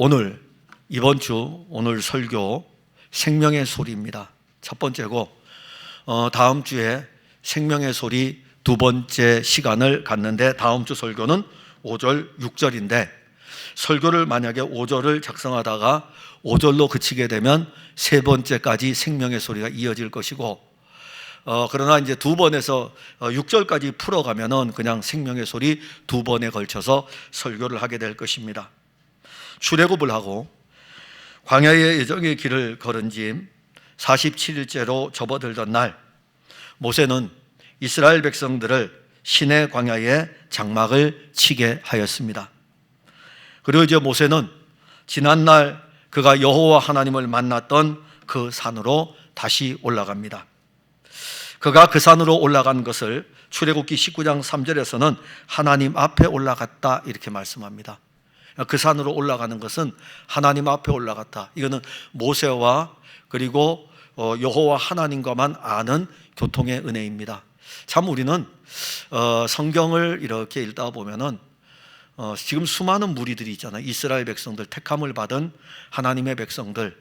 이번 주 오늘 설교 생명의 소리입니다. 첫 번째고 다음 주에 생명의 소리 두 번째 시간을 갖는데 다음 주 설교는 5절, 6절인데 설교를 만약에 5절을 작성하다가 5절로 그치게 되면 세 번째까지 생명의 소리가 이어질 것이고 그러나 이제 두 번에서 6절까지 풀어가면은 그냥 생명의 소리 두 번에 걸쳐서 설교를 하게 될 것입니다. 출애굽을 하고 광야의 예정의 길을 걸은 지 47일째로 접어들던 날 모세는 이스라엘 백성들을 시내 광야에 장막을 치게 하였습니다. 그리고 이제 모세는 지난날 그가 여호와 하나님을 만났던 그 산으로 다시 올라갑니다. 그가 그 산으로 올라간 것을 출애굽기 19장 3절에서는 하나님 앞에 올라갔다 이렇게 말씀합니다. 그 산으로 올라가는 것은 하나님 앞에 올라갔다. 이거는 모세와 그리고 여호와 하나님과만 아는 교통의 은혜입니다. 참 우리는 성경을 이렇게 읽다 보면은 지금 수많은 무리들이 있잖아요. 이스라엘 백성들, 택함을 받은 하나님의 백성들,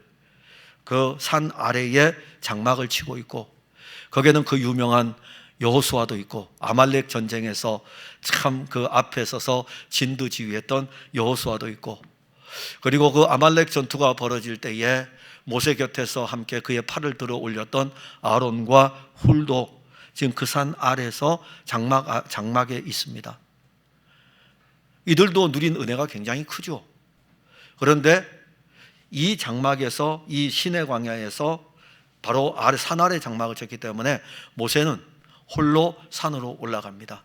그 산 아래에 장막을 치고 있고 거기에는 그 유명한 여호수아도 있고 아말렉 전쟁에서 참 그 앞에 서서 진두지휘했던 여호수아도 있고 그리고 그 아말렉 전투가 벌어질 때에 모세 곁에서 함께 그의 팔을 들어 올렸던 아론과 훌도 지금 그 산 아래서 장막에 있습니다. 이들도 누린 은혜가 굉장히 크죠. 그런데 이 장막에서 이 시내 광야에서 바로 산 아래 장막을 쳤기 때문에 모세는 홀로 산으로 올라갑니다.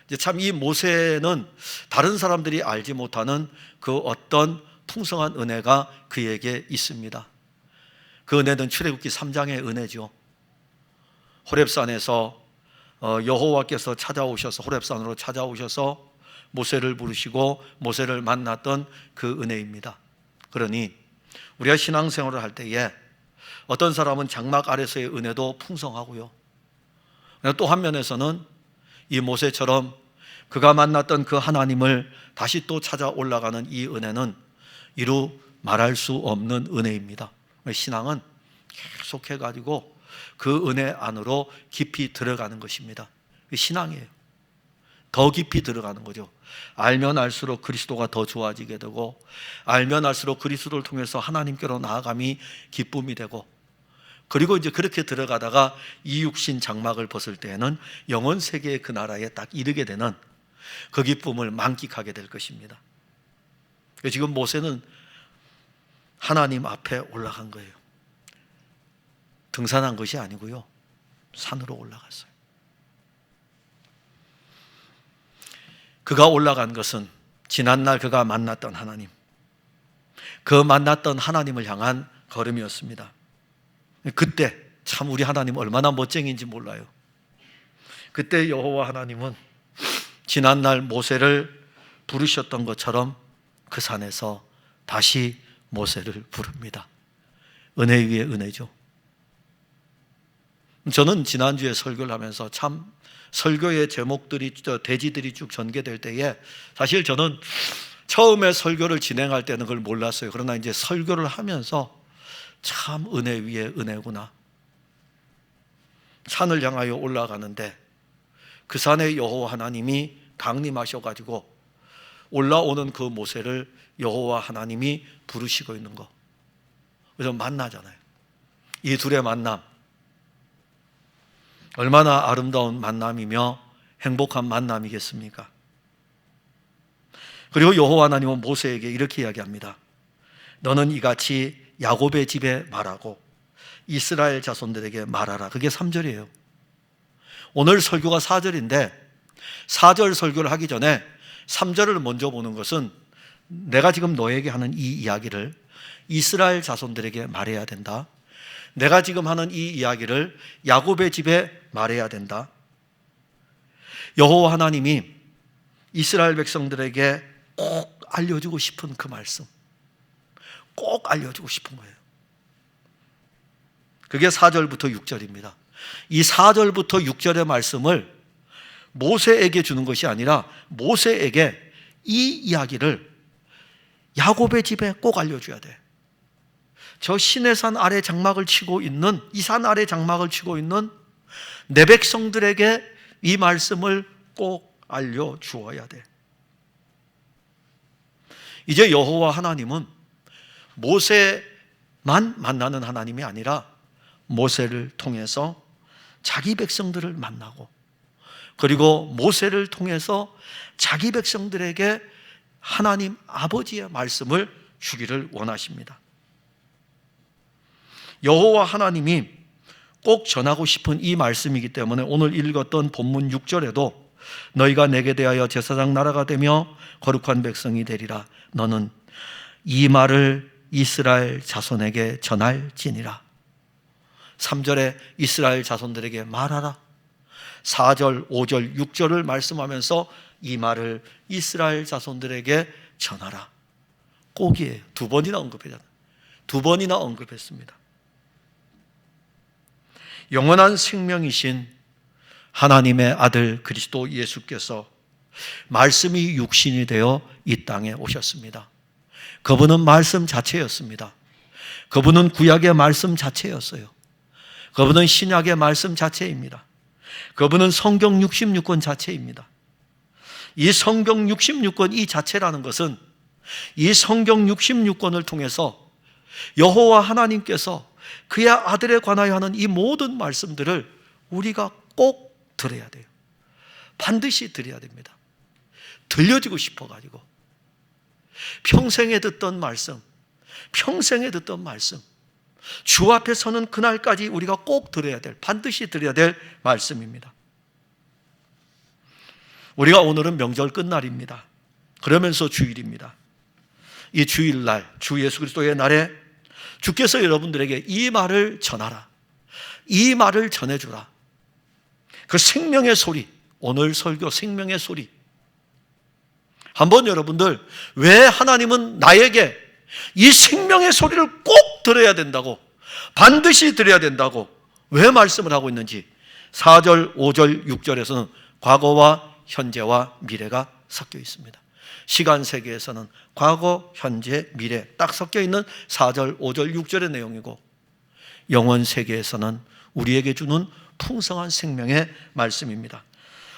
이제 참 이 모세는 다른 사람들이 알지 못하는 그 어떤 풍성한 은혜가 그에게 있습니다. 그 은혜는 출애굽기 3장의 은혜죠. 호렙산에서 여호와께서 찾아오셔서 호렙산으로 찾아오셔서 모세를 부르시고 모세를 만났던 그 은혜입니다. 그러니 우리가 신앙생활을 할 때에 어떤 사람은 장막 아래서의 은혜도 풍성하고요. 또 한 면에서는 이 모세처럼 그가 만났던 그 하나님을 다시 또 찾아 올라가는 이 은혜는 이루 말할 수 없는 은혜입니다. 신앙은 계속해가지고 그 은혜 안으로 깊이 들어가는 것입니다. 신앙이에요. 더 깊이 들어가는 거죠. 알면 알수록 그리스도가 더 좋아지게 되고 알면 알수록 그리스도를 통해서 하나님께로 나아감이 기쁨이 되고 그리고 이제 그렇게 들어가다가 이 육신 장막을 벗을 때에는 영원 세계의 그 나라에 딱 이르게 되는 그 기쁨을 만끽하게 될 것입니다. 지금 모세는 하나님 앞에 올라간 거예요. 등산한 것이 아니고요. 산으로 올라갔어요. 그가 올라간 것은 지난날 그가 만났던 하나님, 그 만났던 하나님을 향한 걸음이었습니다. 그때 참 우리 하나님 얼마나 멋쟁이인지 몰라요. 그때 여호와 하나님은 지난날 모세를 부르셨던 것처럼 그 산에서 다시 모세를 부릅니다. 은혜 위에 은혜죠. 저는 지난주에 설교를 하면서 참 설교의 제목들이 대지들이 쭉 전개될 때에 사실 저는 처음에 설교를 진행할 때는 그걸 몰랐어요. 그러나 이제 설교를 하면서 참 은혜 위에 은혜구나. 산을 향하여 올라가는데 그 산에 여호와 하나님이 강림하셔가지고 올라오는 그 모세를 여호와 하나님이 부르시고 있는 거. 그래서 만나잖아요. 이 둘의 만남 얼마나 아름다운 만남이며 행복한 만남이겠습니까? 그리고 여호와 하나님은 모세에게 이렇게 이야기합니다. 너는 이같이 야곱의 집에 말하고 이스라엘 자손들에게 말하라. 그게 3절이에요. 오늘 설교가 4절인데 4절 설교를 하기 전에 3절을 먼저 보는 것은 내가 지금 너에게 하는 이 이야기를 이스라엘 자손들에게 말해야 된다. 내가 지금 하는 이 이야기를 야곱의 집에 말해야 된다. 여호와 하나님이 이스라엘 백성들에게 꼭 알려주고 싶은 그 말씀, 꼭 알려주고 싶은 거예요. 그게 4절부터 6절입니다. 이 4절부터 6절의 말씀을 모세에게 주는 것이 아니라 모세에게 이 이야기를 야곱의 집에 꼭 알려줘야 돼. 저 시내산 아래 장막을 치고 있는, 이 산 아래 장막을 치고 있는 내 백성들에게 이 말씀을 꼭 알려주어야 돼. 이제 여호와 하나님은 모세만 만나는 하나님이 아니라 모세를 통해서 자기 백성들을 만나고, 그리고 모세를 통해서 자기 백성들에게 하나님 아버지의 말씀을 주기를 원하십니다. 여호와 하나님이 꼭 전하고 싶은 이 말씀이기 때문에 오늘 읽었던 본문 6절에도 너희가 내게 대하여 제사장 나라가 되며 거룩한 백성이 되리라. 너는 이 말을 이스라엘 자손에게 전할지니라. 3절에 이스라엘 자손들에게 말하라. 4절, 5절, 6절을 말씀하면서 이 말을 이스라엘 자손들에게 전하라. 꼭이에요. 2번이나 언급했잖아요. 2번이나 언급했습니다. 영원한 생명이신 하나님의 아들 그리스도 예수께서 말씀이 육신이 되어 이 땅에 오셨습니다. 그분은 말씀 자체였습니다. 그분은 구약의 말씀 자체였어요. 그분은 신약의 말씀 자체입니다. 그분은 성경 66권 자체입니다. 이 성경 66권 이 자체라는 것은 이 성경 66권을 통해서 여호와 하나님께서 그의 아들에 관하여 하는 이 모든 말씀들을 우리가 꼭 들어야 돼요. 반드시 들어야 됩니다. 들려주고 싶어가지고 평생에 듣던 말씀, 평생에 듣던 말씀, 주 앞에 서는 그날까지 우리가 꼭 들어야 될, 반드시 들어야 될 말씀입니다. 우리가 오늘은 명절 끝날입니다. 그러면서 주일입니다. 이 주일날, 주 예수 그리스도의 날에 주께서 여러분들에게 이 말을 전하라, 이 말을 전해주라. 그 생명의 소리, 오늘 설교 생명의 소리. 한번 여러분들, 왜 하나님은 나에게 이 생명의 소리를 꼭 들어야 된다고, 반드시 들어야 된다고 왜 말씀을 하고 있는지 4절, 5절, 6절에서는 과거와 현재와 미래가 섞여 있습니다. 시간 세계에서는 과거, 현재, 미래 딱 섞여 있는 4절, 5절, 6절의 내용이고, 영원 세계에서는 우리에게 주는 풍성한 생명의 말씀입니다.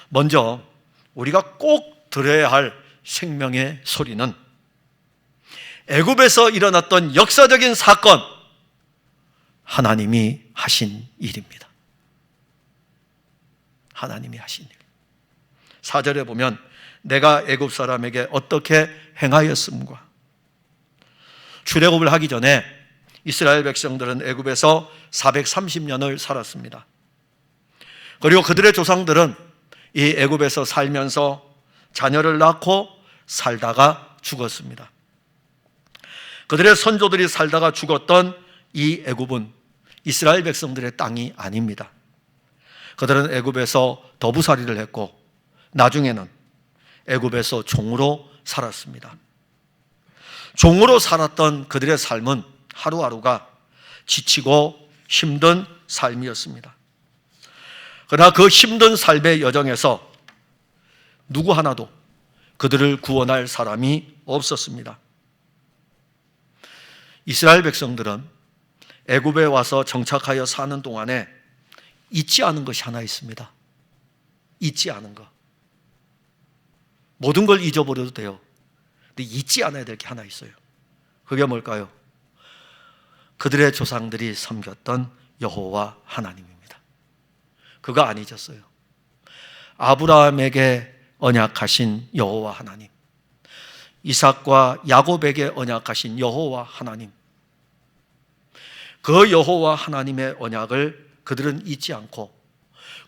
먼저 우리가 꼭 들어야 할 생명의 소리는 애굽에서 일어났던 역사적인 사건, 하나님이 하신 일입니다. 하나님이 하신 일. 4절에 보면 내가 애굽 사람에게 어떻게 행하였음과, 출애굽을 하기 전에 이스라엘 백성들은 애굽에서 430년을 살았습니다. 그리고 그들의 조상들은 이 애굽에서 살면서 자녀를 낳고 살다가 죽었습니다. 그들의 선조들이 살다가 죽었던 이 애굽은 이스라엘 백성들의 땅이 아닙니다. 그들은 애굽에서 더부살이를 했고 나중에는 애굽에서 종으로 살았습니다. 종으로 살았던 그들의 삶은 하루하루가 지치고 힘든 삶이었습니다. 그러나 그 힘든 삶의 여정에서 누구 하나도 그들을 구원할 사람이 없었습니다. 이스라엘 백성들은 애굽에 와서 정착하여 사는 동안에 잊지 않은 것이 하나 있습니다. 잊지 않은 것. 모든 걸 잊어버려도 돼요. 근데 잊지 않아야 될 게 하나 있어요. 그게 뭘까요? 그들의 조상들이 섬겼던 여호와 하나님입니다. 그거 안 잊었어요. 아브라함에게 언약하신 여호와 하나님, 이삭과 야곱에게 언약하신 여호와 하나님, 그 여호와 하나님의 언약을 그들은 잊지 않고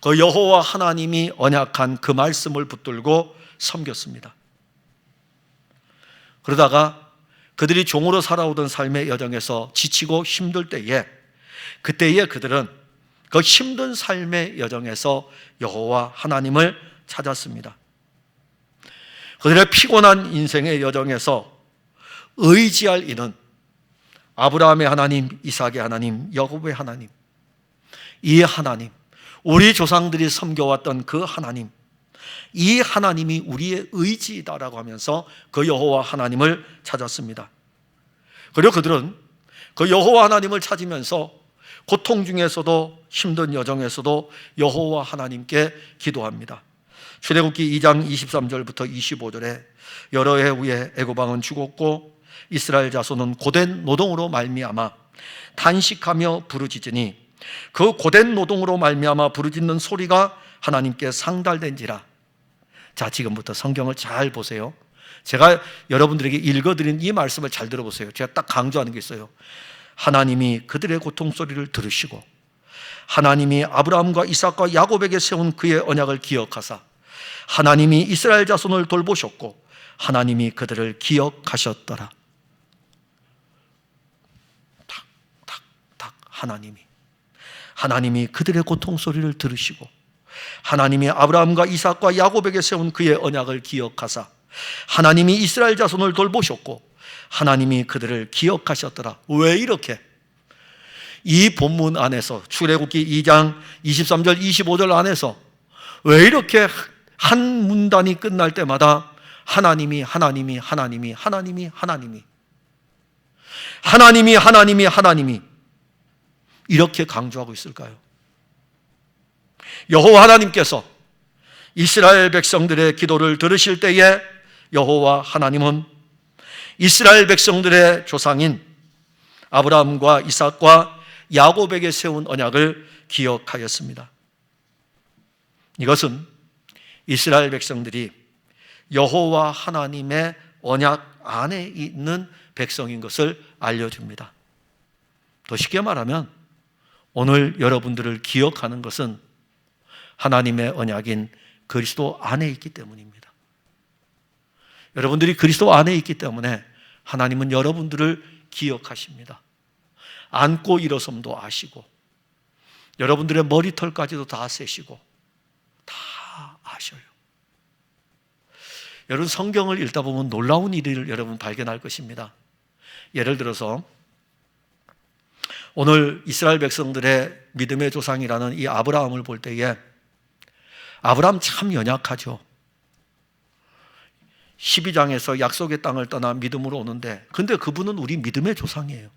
그 여호와 하나님이 언약한 그 말씀을 붙들고 섬겼습니다. 그러다가 그들이 종으로 살아오던 삶의 여정에서 지치고 힘들 때에, 그때에 그들은 그 힘든 삶의 여정에서 여호와 하나님을 찾았습니다. 그들의 피곤한 인생의 여정에서 의지할 이는 아브라함의 하나님, 이삭의 하나님, 야곱의 하나님, 이 하나님, 우리 조상들이 섬겨왔던 그 하나님, 이 하나님이 우리의 의지이다라고 하면서 그 여호와 하나님을 찾았습니다. 그리고 그들은 그 여호와 하나님을 찾으면서 고통 중에서도 힘든 여정에서도 여호와 하나님께 기도합니다. 출애굽기 2장 23절부터 25절에 여러 해 후에 애굽 왕은 죽었고 이스라엘 자손은 고된 노동으로 말미암아 탄식하며 부르짖으니 그 고된 노동으로 말미암아 부르짖는 소리가 하나님께 상달된지라. 자, 지금부터 성경을 잘 보세요. 제가 여러분들에게 읽어드린 이 말씀을 잘 들어보세요. 제가 딱 강조하는 게 있어요. 하나님이 그들의 고통 소리를 들으시고 하나님이 아브라함과 이삭과 야곱에게 세운 그의 언약을 기억하사 하나님이 이스라엘 자손을 돌보셨고 하나님이 그들을 기억하셨더라. 탁탁탁. 하나님이 그들의 고통 소리를 들으시고 하나님이 아브라함과 이삭과 야곱에게 세운 그의 언약을 기억하사 하나님이 이스라엘 자손을 돌보셨고 하나님이 그들을 기억하셨더라. 왜 이렇게? 이 본문 안에서 출애굽기 2장 23절 25절 안에서 왜 이렇게 한 문단이 끝날 때마다 하나님이 이렇게 강조하고 있을까요? 여호와 하나님께서 이스라엘 백성들의 기도를 들으실 때에 여호와 하나님은 이스라엘 백성들의 조상인 아브라함과 이삭과 야곱에게 세운 언약을 기억하였습니다. 이것은 이스라엘 백성들이 여호와 하나님의 언약 안에 있는 백성인 것을 알려줍니다. 더 쉽게 말하면 오늘 여러분들을 기억하는 것은 하나님의 언약인 그리스도 안에 있기 때문입니다. 여러분들이 그리스도 안에 있기 때문에 하나님은 여러분들을 기억하십니다. 앉고 일어섬도 아시고 여러분들의 머리털까지도 다 세시고 다 아셔요. 여러분, 성경을 읽다 보면 놀라운 일을 여러분 발견할 것입니다. 예를 들어서 오늘 이스라엘 백성들의 믿음의 조상이라는 이 아브라함을 볼 때에 아브라함 참 연약하죠. 12장에서 약속의 땅을 떠나 믿음으로 오는데, 근데 그분은 우리 믿음의 조상이에요.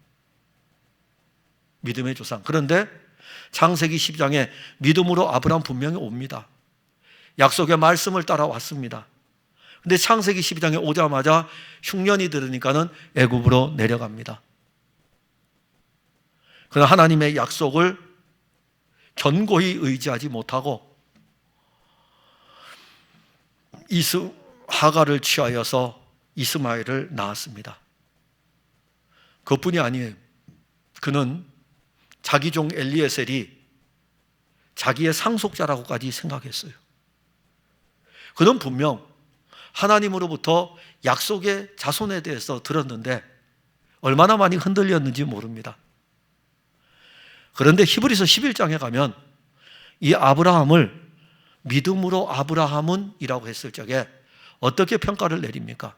믿음의 조상. 그런데 창세기 12장에 믿음으로 아브라함 분명히 옵니다. 약속의 말씀을 따라왔습니다. 근데 창세기 12장에 오자마자 흉년이 들으니까는 애굽으로 내려갑니다. 그러나 하나님의 약속을 견고히 의지하지 못하고 하가를 취하여서 이스마엘을 낳았습니다. 그것뿐이 아니에요. 그는 자기 종 엘리에셀이 자기의 상속자라고까지 생각했어요. 그는 분명 하나님으로부터 약속의 자손에 대해서 들었는데 얼마나 많이 흔들렸는지 모릅니다. 그런데 히브리서 11장에 가면 이 아브라함을 믿음으로 아브라함은 이라고 했을 적에 어떻게 평가를 내립니까?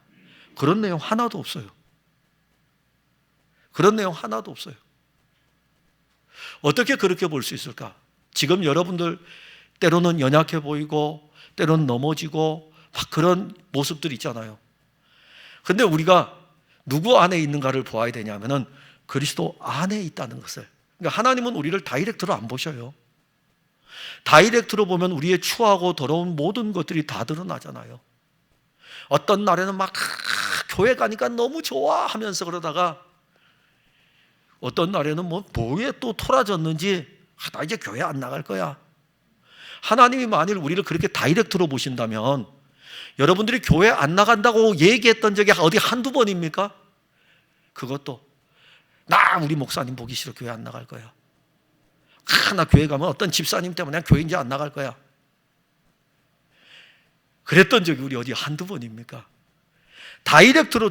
그런 내용 하나도 없어요. 그런 내용 하나도 없어요. 어떻게 그렇게 볼 수 있을까? 지금 여러분들 때로는 연약해 보이고 때로는 넘어지고 막 그런 모습들이 있잖아요. 근데 우리가 누구 안에 있는가를 보아야 되냐면은 그리스도 안에 있다는 것을. 그러니까 하나님은 우리를 다이렉트로 안 보셔요. 다이렉트로 보면 우리의 추하고 더러운 모든 것들이 다 드러나잖아요. 어떤 날에는 막 교회 가니까 너무 좋아 하면서 그러다가 어떤 날에는 뭐에 또 토라졌는지 나 이제 교회 안 나갈 거야. 하나님이 만일 우리를 그렇게 다이렉트로 보신다면 여러분들이 교회 안 나간다고 얘기했던 적이 어디 한두 번입니까? 그것도 나 우리 목사님 보기 싫어 교회 안 나갈 거야. 나 교회 가면 어떤 집사님 때문에 교회 이제 안 나갈 거야. 그랬던 적이 우리 어디 한두 번입니까? 다이렉트로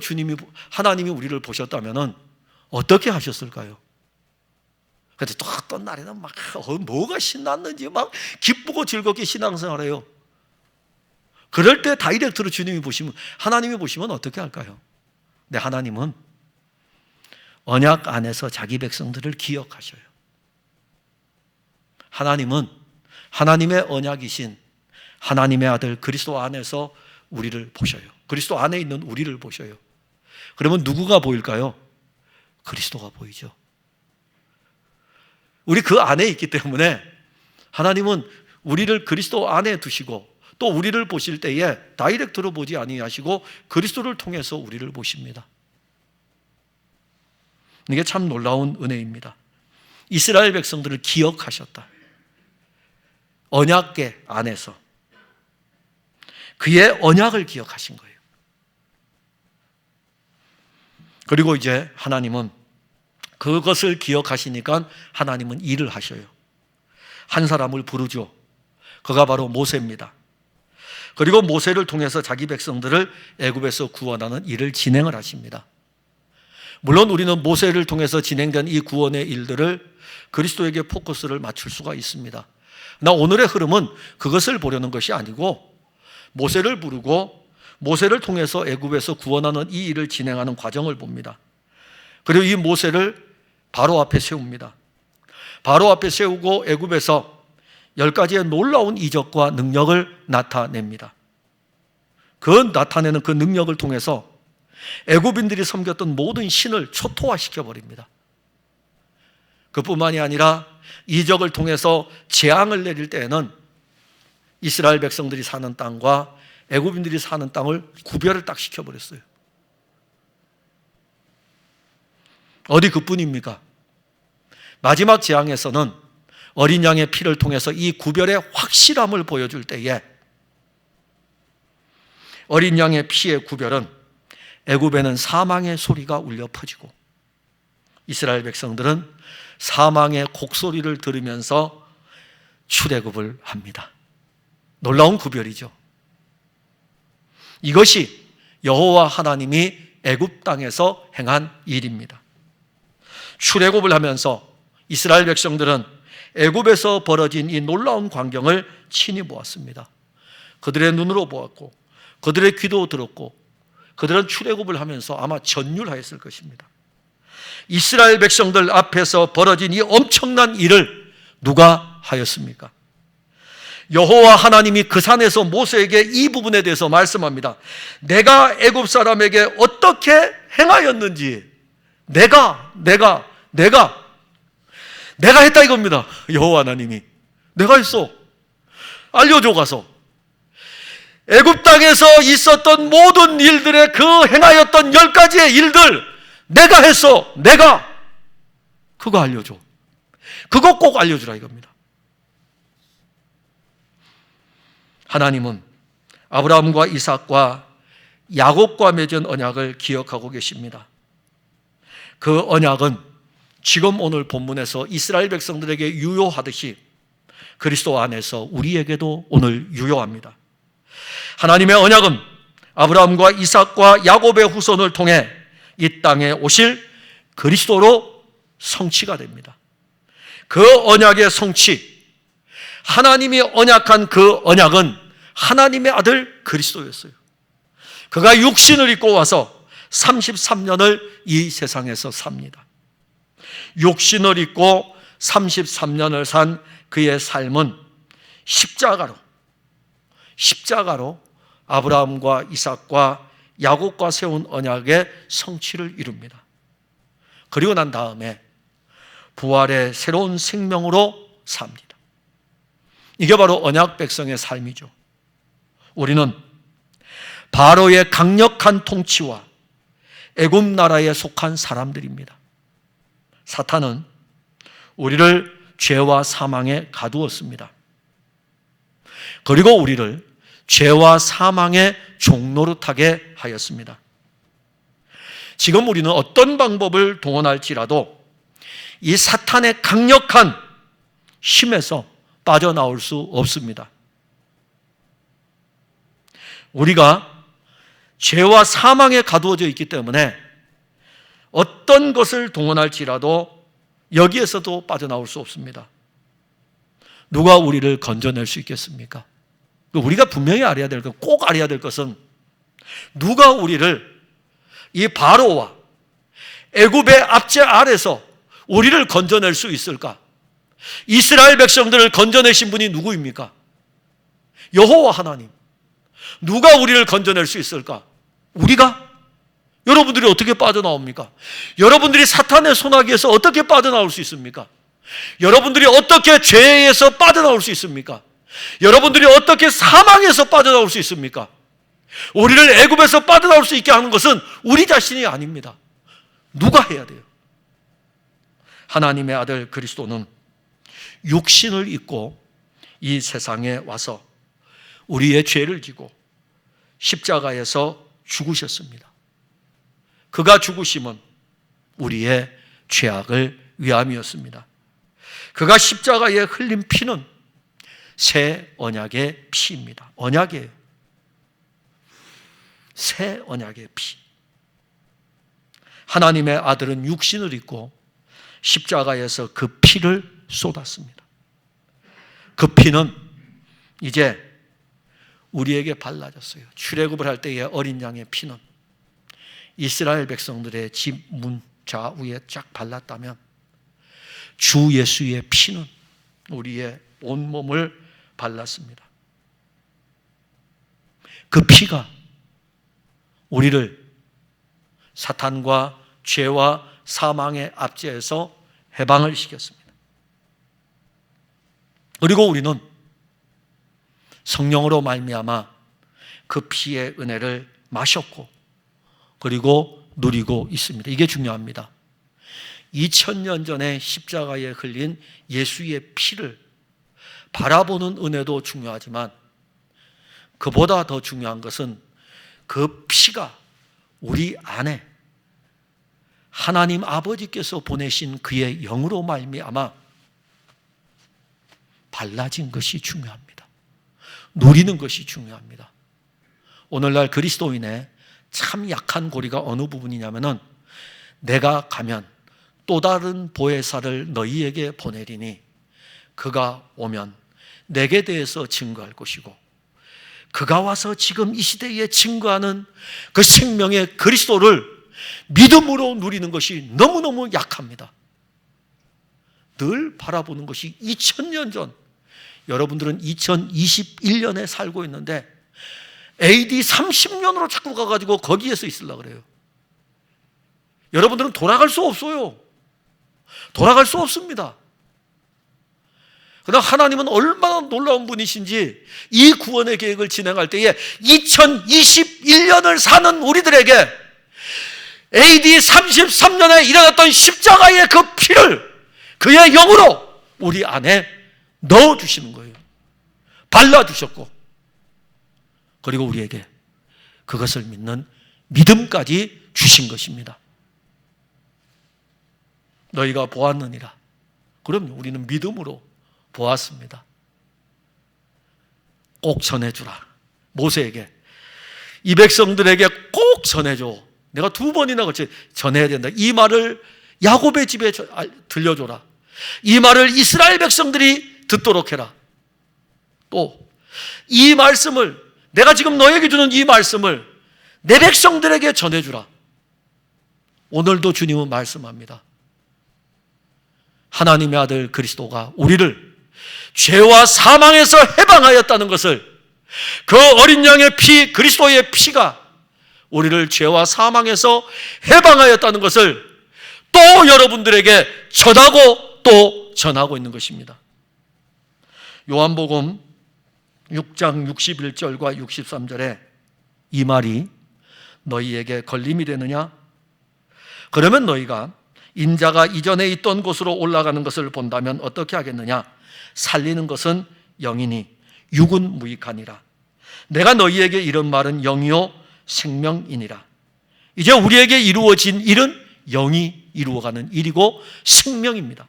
하나님이 우리를 보셨다면 어떻게 하셨을까요? 근데 또 어떤 날에는 막 뭐가 신났는지 막 기쁘고 즐겁게 신앙생활해요. 그럴 때 다이렉트로 하나님이 보시면 어떻게 할까요? 네, 하나님은 언약 안에서 자기 백성들을 기억하셔요. 하나님은 하나님의 언약이신 하나님의 아들 그리스도 안에서 우리를 보셔요. 그리스도 안에 있는 우리를 보셔요. 그러면 누구가 보일까요? 그리스도가 보이죠. 우리 그 안에 있기 때문에 하나님은 우리를 그리스도 안에 두시고 또 우리를 보실 때에 다이렉트로 보지 아니하시고 그리스도를 통해서 우리를 보십니다. 이게 참 놀라운 은혜입니다. 이스라엘 백성들을 기억하셨다. 언약궤 안에서 그의 언약을 기억하신 거예요. 그리고 이제 하나님은 그것을 기억하시니까 하나님은 일을 하셔요. 한 사람을 부르죠. 그가 바로 모세입니다. 그리고 모세를 통해서 자기 백성들을 애굽에서 구원하는 일을 진행을 하십니다. 물론 우리는 모세를 통해서 진행된 이 구원의 일들을 그리스도에게 포커스를 맞출 수가 있습니다. 그러나 오늘의 흐름은 그것을 보려는 것이 아니고 모세를 부르고 모세를 통해서 애굽에서 구원하는 이 일을 진행하는 과정을 봅니다. 그리고 이 모세를 바로 앞에 세웁니다. 바로 앞에 세우고 애굽에서 10가지의 놀라운 이적과 능력을 나타냅니다. 그 나타내는 그 능력을 통해서 애굽인들이 섬겼던 모든 신을 초토화시켜 버립니다. 그뿐만이 아니라 이적을 통해서 재앙을 내릴 때에는 이스라엘 백성들이 사는 땅과 애굽인들이 사는 땅을 구별을 딱 시켜버렸어요. 어디 그뿐입니까? 마지막 재앙에서는 어린 양의 피를 통해서 이 구별의 확실함을 보여줄 때에 어린 양의 피의 구별은 애굽에는 사망의 소리가 울려 퍼지고 이스라엘 백성들은 사망의 곡소리를 들으면서 출애굽을 합니다. 놀라운 구별이죠. 이것이 여호와 하나님이 애굽 땅에서 행한 일입니다. 출애굽을 하면서 이스라엘 백성들은 애굽에서 벌어진 이 놀라운 광경을 친히 보았습니다. 그들의 눈으로 보았고 그들의 귀도 들었고 그들은 출애굽을 하면서 아마 전율하였을 것입니다. 이스라엘 백성들 앞에서 벌어진 이 엄청난 일을 누가 하였습니까? 여호와 하나님이 그 산에서 모세에게 이 부분에 대해서 말씀합니다. 내가 애굽 사람에게 어떻게 행하였는지 내가 했다 이겁니다. 여호와 하나님이 내가 했어. 알려줘 가서. 애굽 땅에서 있었던 모든 일들의 그 행하였던 10가지의 일들 내가 했어. 내가 그거 알려줘. 그거 꼭 알려주라 이겁니다. 하나님은 아브라함과 이삭과 야곱과 맺은 언약을 기억하고 계십니다. 그 언약은 지금 오늘 본문에서 이스라엘 백성들에게 유효하듯이 그리스도 안에서 우리에게도 오늘 유효합니다. 하나님의 언약은 아브라함과 이삭과 야곱의 후손을 통해 이 땅에 오실 그리스도로 성취가 됩니다. 그 언약의 성취, 하나님이 언약한 그 언약은 하나님의 아들 그리스도였어요. 그가 육신을 입고 와서 33년을 이 세상에서 삽니다. 육신을 입고 33년을 산 그의 삶은 십자가로 아브라함과 이삭과 야곱과 세운 언약의 성취를 이룹니다. 그리고 난 다음에 부활의 새로운 생명으로 삽니다. 이게 바로 언약 백성의 삶이죠. 우리는 바로의 강력한 통치와 애굽 나라에 속한 사람들입니다. 사탄은 우리를 죄와 사망에 가두었습니다. 그리고 우리를 죄와 사망의 종노릇하게 하였습니다. 지금 우리는 어떤 방법을 동원할지라도 이 사탄의 강력한 힘에서 빠져나올 수 없습니다. 우리가 죄와 사망에 가두어져 있기 때문에 어떤 것을 동원할지라도 여기에서도 빠져나올 수 없습니다. 누가 우리를 건져낼 수 있겠습니까? 우리가 분명히 알아야 될 것, 꼭 알아야 될 것은 누가 우리를 이 바로와 애굽의 압제 아래서 우리를 건져낼 수 있을까? 이스라엘 백성들을 건져내신 분이 누구입니까? 여호와 하나님, 누가 우리를 건져낼 수 있을까? 우리가? 여러분들이 어떻게 빠져나옵니까? 여러분들이 사탄의 손아귀에서 어떻게 빠져나올 수 있습니까? 여러분들이 어떻게 죄에서 빠져나올 수 있습니까? 여러분들이 어떻게 사망에서 빠져나올 수 있습니까? 우리를 애굽에서 빠져나올 수 있게 하는 것은 우리 자신이 아닙니다. 누가 해야 돼요? 하나님의 아들 그리스도는 육신을 입고 이 세상에 와서 우리의 죄를 지고 십자가에서 죽으셨습니다. 그가 죽으심은 우리의 죄악을 위함이었습니다. 그가 십자가에 흘린 피는 새 언약의 피입니다. 언약이에요. 새 언약의 피. 하나님의 아들은 육신을 입고 십자가에서 그 피를 쏟았습니다. 그 피는 이제 우리에게 발라졌어요. 출애굽을 할 때의 어린 양의 피는 이스라엘 백성들의 집 문 좌우에 쫙 발랐다면 주 예수의 피는 우리의 온몸을 발랐습니다. 그 피가 우리를 사탄과 죄와 사망의 압제에서 해방을 시켰습니다. 그리고 우리는 성령으로 말미암아 그 피의 은혜를 마셨고 그리고 누리고 있습니다. 이게 중요합니다. 2000년 전에 십자가에 흘린 예수의 피를 바라보는 은혜도 중요하지만 그보다 더 중요한 것은 그 피가 우리 안에 하나님 아버지께서 보내신 그의 영으로 말미암아 발라진 것이 중요합니다. 누리는 것이 중요합니다. 오늘날 그리스도인의 참 약한 고리가 어느 부분이냐면은 내가 가면 또 다른 보혜사를 너희에게 보내리니 그가 오면 내게 대해서 증거할 것이고 그가 와서 지금 이 시대에 증거하는 그 생명의 그리스도를 믿음으로 누리는 것이 너무너무 약합니다. 늘 바라보는 것이 2000년 전, 여러분들은 2021년에 살고 있는데 AD 30년으로 자꾸 가가지고 거기에서 있으려고 그래요. 여러분들은 돌아갈 수 없어요. 돌아갈 수 없습니다. 그러나 하나님은 얼마나 놀라운 분이신지 이 구원의 계획을 진행할 때에 2021년을 사는 우리들에게 AD 33년에 일어났던 십자가의 그 피를 그의 영으로 우리 안에 넣어주시는 거예요. 발라주셨고 그리고 우리에게 그것을 믿는 믿음까지 주신 것입니다. 너희가 보았느니라. 그럼요, 우리는 믿음으로 보았습니다. 꼭 전해주라. 모세에게, 이 백성들에게 꼭 전해줘. 내가 2번이나 같이 전해야 된다. 이 말을 야곱의 집에 들려줘라. 이 말을 이스라엘 백성들이 듣도록 해라. 또 이 말씀을, 내가 지금 너에게 주는 이 말씀을 내 백성들에게 전해주라. 오늘도 주님은 말씀합니다. 하나님의 아들 그리스도가 우리를 죄와 사망에서 해방하였다는 것을, 그 어린 양의 피, 그리스도의 피가 우리를 죄와 사망에서 해방하였다는 것을 또 여러분들에게 전하고 또 전하고 있는 것입니다. 요한복음 6장 61절과 63절에 이 말이 너희에게 걸림이 되느냐? 그러면 너희가 인자가 이전에 있던 곳으로 올라가는 것을 본다면 어떻게 하겠느냐? 살리는 것은 영이니 육은 무익하니라. 내가 너희에게 이런 말은 영이요 생명이니라. 이제 우리에게 이루어진 일은 영이 이루어가는 일이고 생명입니다.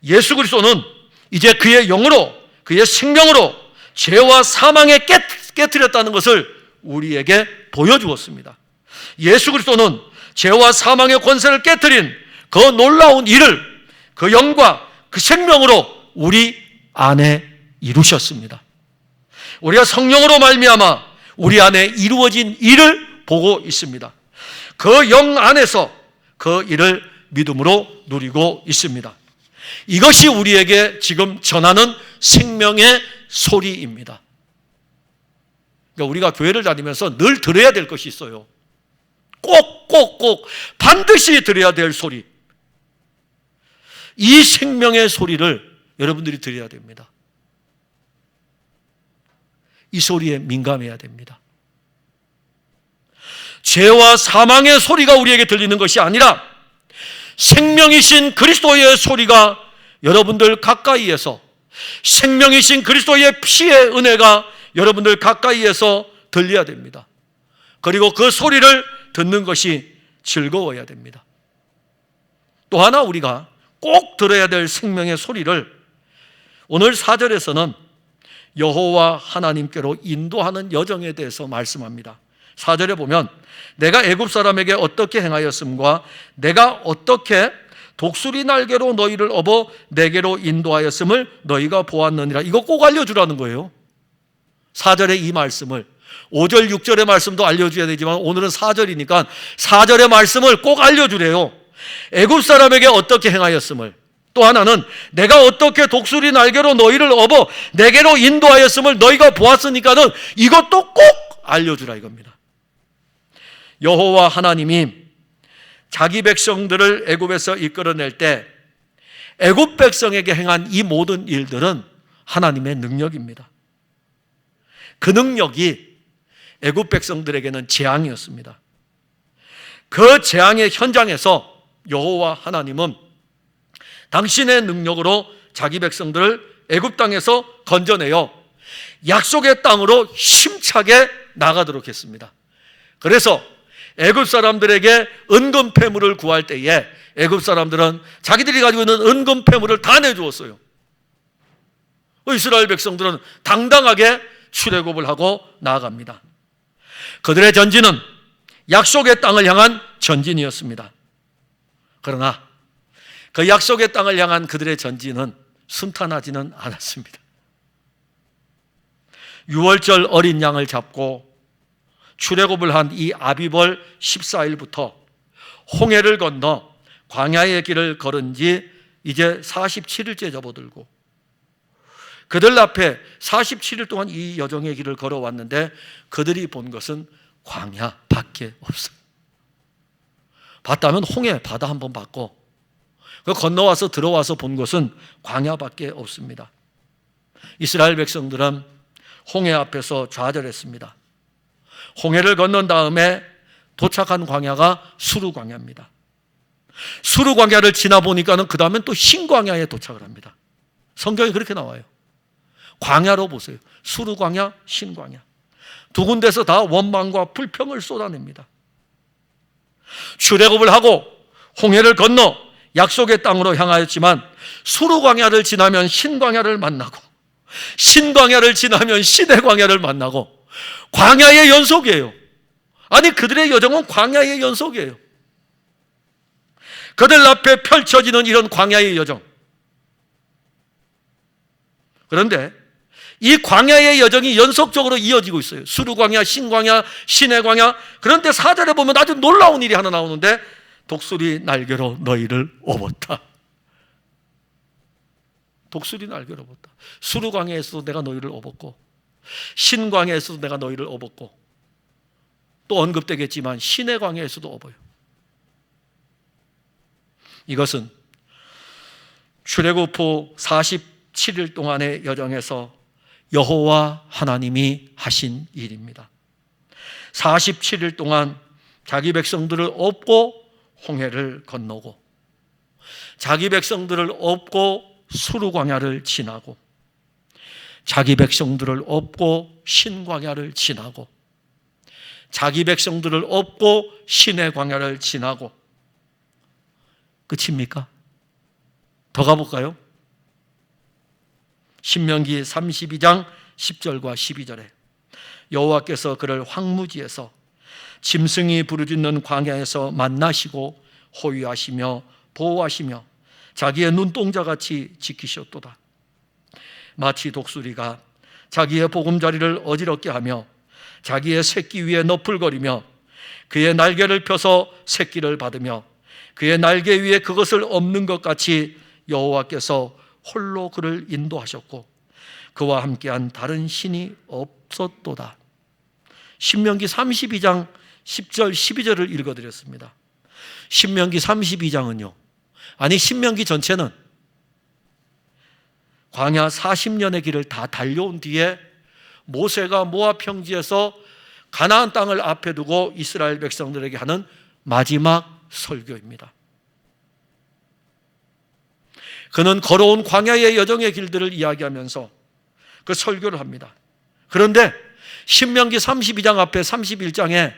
예수 그리스도는 이제 그의 영으로, 그의 생명으로 죄와 사망에 깨뜨렸다는 것을 우리에게 보여주었습니다. 예수 그리스도는 죄와 사망의 권세를 깨뜨린 그 놀라운 일을 그 영과 그 생명으로 우리 안에 이루셨습니다. 우리가 성령으로 말미암아 우리 안에 이루어진 일을 보고 있습니다. 그 영 안에서 그 일을 믿음으로 누리고 있습니다. 이것이 우리에게 지금 전하는 생명의 소리입니다. 그러니까 우리가 교회를 다니면서 늘 들어야 될 것이 있어요. 꼭 반드시 들어야 될 소리. 이 생명의 소리를 여러분들이 들어야 됩니다. 이 소리에 민감해야 됩니다. 죄와 사망의 소리가 우리에게 들리는 것이 아니라 생명이신 그리스도의 소리가 여러분들 가까이에서, 생명이신 그리스도의 피의 은혜가 여러분들 가까이에서 들려야 됩니다. 그리고 그 소리를 듣는 것이 즐거워야 됩니다. 또 하나 우리가 꼭 들어야 될 생명의 소리를 오늘 4절에서는 여호와 하나님께로 인도하는 여정에 대해서 말씀합니다. 4절에 보면 내가 애굽 사람에게 어떻게 행하였음과 내가 어떻게 독수리 날개로 너희를 업어 내게로 인도하였음을 너희가 보았느니라. 이거 꼭 알려주라는 거예요. 4절의 이 말씀을, 5절 6절의 말씀도 알려줘야 되지만 오늘은 4절이니까 4절의 말씀을 꼭 알려주래요. 애굽 사람에게 어떻게 행하였음을, 또 하나는 내가 어떻게 독수리 날개로 너희를 업어 내게로 인도하였음을 너희가 보았으니까는 이것도 꼭 알려주라 이겁니다. 여호와 하나님이 자기 백성들을 애굽에서 이끌어낼 때 애굽 백성에게 행한 이 모든 일들은 하나님의 능력입니다. 그 능력이 애굽 백성들에게는 재앙이었습니다. 그 재앙의 현장에서 여호와 하나님은 당신의 능력으로 자기 백성들을 애굽 땅에서 건져내어 약속의 땅으로 힘차게 나가도록 했습니다. 그래서 애굽 사람들에게 은금 패물을 구할 때에 애굽 사람들은 자기들이 가지고 있는 은금 패물을 다 내주었어요. 이스라엘 백성들은 당당하게 출애굽을 하고 나아갑니다. 그들의 전진은 약속의 땅을 향한 전진이었습니다. 그러나 그 약속의 땅을 향한 그들의 전진은 순탄하지는 않았습니다. 유월절 어린 양을 잡고 출애굽을 한 이 아비벌 14일부터 홍해를 건너 광야의 길을 걸은 지 이제 47일째 접어들고 그들 앞에 47일 동안 이 여정의 길을 걸어왔는데 그들이 본 것은 광야밖에 없어요. 봤다면 홍해 바다 한번 봤고 그 건너와서 들어와서 본 것은 광야밖에 없습니다. 이스라엘 백성들은 홍해 앞에서 좌절했습니다. 홍해를 건넌 다음에 도착한 광야가 수르 광야입니다. 수르 광야를 지나 보니까는 그 다음엔 또 신광야에 도착을 합니다. 성경이 그렇게 나와요. 광야로 보세요. 수르 광야, 신광야. 두 군데서 다 원망과 불평을 쏟아냅니다. 출애굽을 하고 홍해를 건너 약속의 땅으로 향하였지만 수르 광야를 지나면 신광야를 만나고 신광야를 지나면 신의 광야를 만나고 광야의 연속이에요. 아니 그들의 여정은 광야의 연속이에요. 그들 앞에 펼쳐지는 이런 광야의 여정. 그런데 이 광야의 여정이 연속적으로 이어지고 있어요. 수르 광야, 신광야, 신의 광야. 그런데 4절에 보면 아주 놀라운 일이 하나 나오는데 독수리 날개로 너희를 업었다. 독수리 날개로 업었다. 수르 광야에서도 내가 너희를 업었고 신광야에서도 내가 너희를 업었고 또 언급되겠지만 신의 광야에서도 업어요. 이것은 출애굽 후 47일 동안의 여정에서 여호와 하나님이 하신 일입니다. 47일 동안 자기 백성들을 업고 홍해를 건너고 자기 백성들을 업고 수르 광야를 지나고 자기 백성들을 업고 신광야를 지나고 자기 백성들을 업고 신의 광야를 지나고 끝입니까? 더 가볼까요? 신명기 32장 10절과 12절에 여호와께서 그를 황무지에서 짐승이 부르짖는 광야에서 만나시고 호위하시며 보호하시며 자기의 눈동자같이 지키셨도다. 마치 독수리가 자기의 보금자리를 어지럽게 하며 자기의 새끼 위에 너풀거리며 그의 날개를 펴서 새끼를 받으며 그의 날개 위에 그것을 엎는 것 같이 여호와께서 홀로 그를 인도하셨고 그와 함께한 다른 신이 없었도다. 신명기 32장 10절 12절을 읽어드렸습니다. 신명기 32장은요, 아니 신명기 전체는 광야 40년의 길을 다 달려온 뒤에 모세가 모압 평지에서 가나안 땅을 앞에 두고 이스라엘 백성들에게 하는 마지막 설교입니다. 그는 걸어온 광야의 여정의 길들을 이야기하면서 그 설교를 합니다. 그런데 신명기 32장 앞에 31장에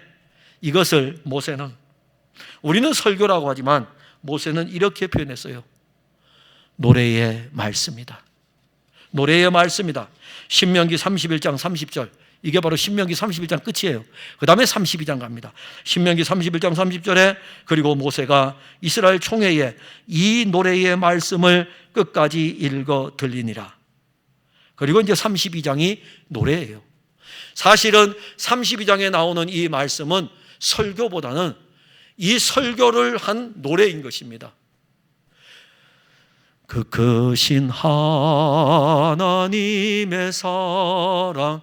이것을 모세는, 우리는 설교라고 하지만 모세는 이렇게 표현했어요. 노래의 말씀이다. 노래의 말씀이다. 신명기 31장 30절, 이게 바로 신명기 31장 끝이에요. 그 다음에 32장 갑니다. 신명기 31장 30절에 그리고 모세가 이스라엘 총회에 이 노래의 말씀을 끝까지 읽어 들리니라. 그리고 이제 32장이 노래예요. 사실은 32장에 나오는 이 말씀은 설교보다는 이 설교를 한 노래인 것입니다. 그 크신 하나님의 사랑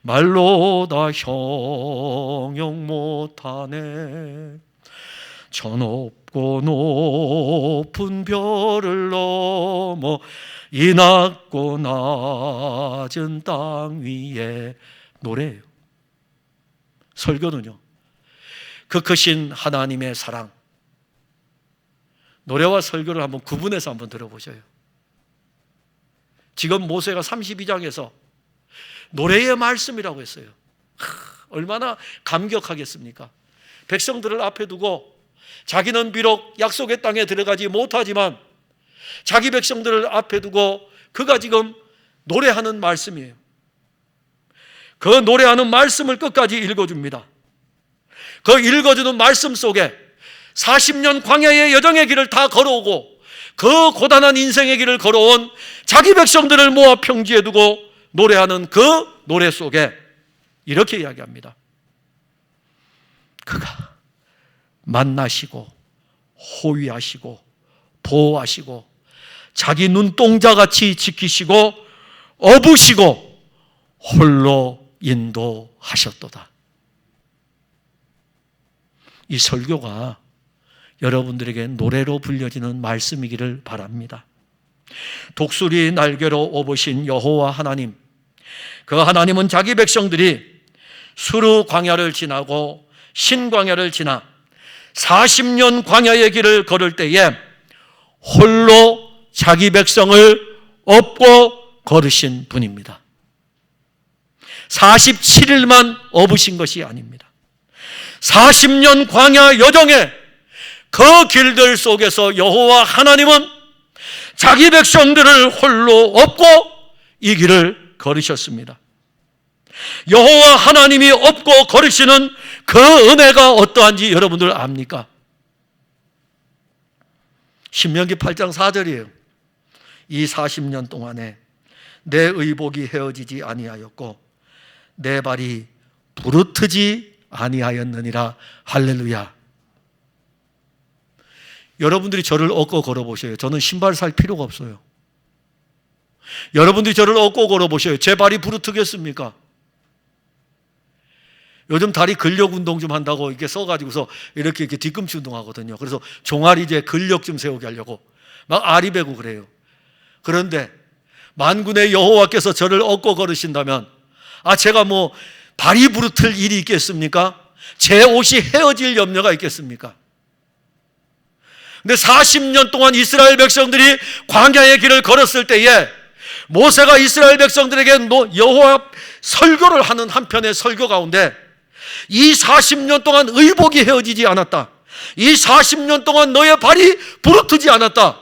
말로 다 형용 못하네. 저 높고 높은 별을 넘어 이 낮고 낮은 땅 위에 노래예요. 설교는요, 그 크신 하나님의 사랑. 노래와 설교를 한번 구분해서 한번 들어보셔요. 지금 모세가 32장에서 노래의 말씀이라고 했어요. 얼마나 감격하겠습니까? 백성들을 앞에 두고 자기는 비록 약속의 땅에 들어가지 못하지만 자기 백성들을 앞에 두고 그가 지금 노래하는 말씀이에요. 그 노래하는 말씀을 끝까지 읽어줍니다. 그 읽어주는 말씀 속에 40년 광야의 여정의 길을 다 걸어오고 그 고단한 인생의 길을 걸어온 자기 백성들을 모아 평지에 두고 노래하는 그 노래 속에 이렇게 이야기합니다. 그가 만나시고 호위하시고 보호하시고 자기 눈동자같이 지키시고 업으시고 홀로 인도하셨도다. 이 설교가 여러분들에게 노래로 불려지는 말씀이기를 바랍니다. 독수리 날개로 업으신 여호와 하나님, 그 하나님은 자기 백성들이 수르 광야를 지나고 신광야를 지나 40년 광야의 길을 걸을 때에 홀로 자기 백성을 업고 걸으신 분입니다. 47일만 업으신 것이 아닙니다. 40년 광야 여정에 그 길들 속에서 여호와 하나님은 자기 백성들을 홀로 업고 이 길을 걸으셨습니다. 여호와 하나님이 업고 걸으시는 그 은혜가 어떠한지 여러분들 압니까? 신명기 8장 4절이에요. 이 40년 동안에 내 의복이 헤어지지 아니하였고 내 발이 부르트지 아니하였느니라. 할렐루야. 여러분들이 저를 업고 걸어보셔요. 저는 신발 살 필요가 없어요. 여러분들이 저를 업고 걸어보셔요. 제 발이 부르트겠습니까? 요즘 다리 근력 운동 좀 한다고 이렇게 써가지고서 이렇게 뒤꿈치 운동하거든요. 그래서 종아리 이제 근력 좀 세우게 하려고 막 아리 베고 그래요. 그런데 만군의 여호와께서 저를 업고 걸으신다면 제가 뭐 발이 부르틀 일이 있겠습니까? 제 옷이 헤어질 염려가 있겠습니까? 근데 40년 동안 이스라엘 백성들이 광야의 길을 걸었을 때에 모세가 이스라엘 백성들에게 여호와 설교를 하는 한편의 설교 가운데 이 40년 동안 의복이 헤어지지 않았다. 이 40년 동안 너의 발이 부르트지 않았다.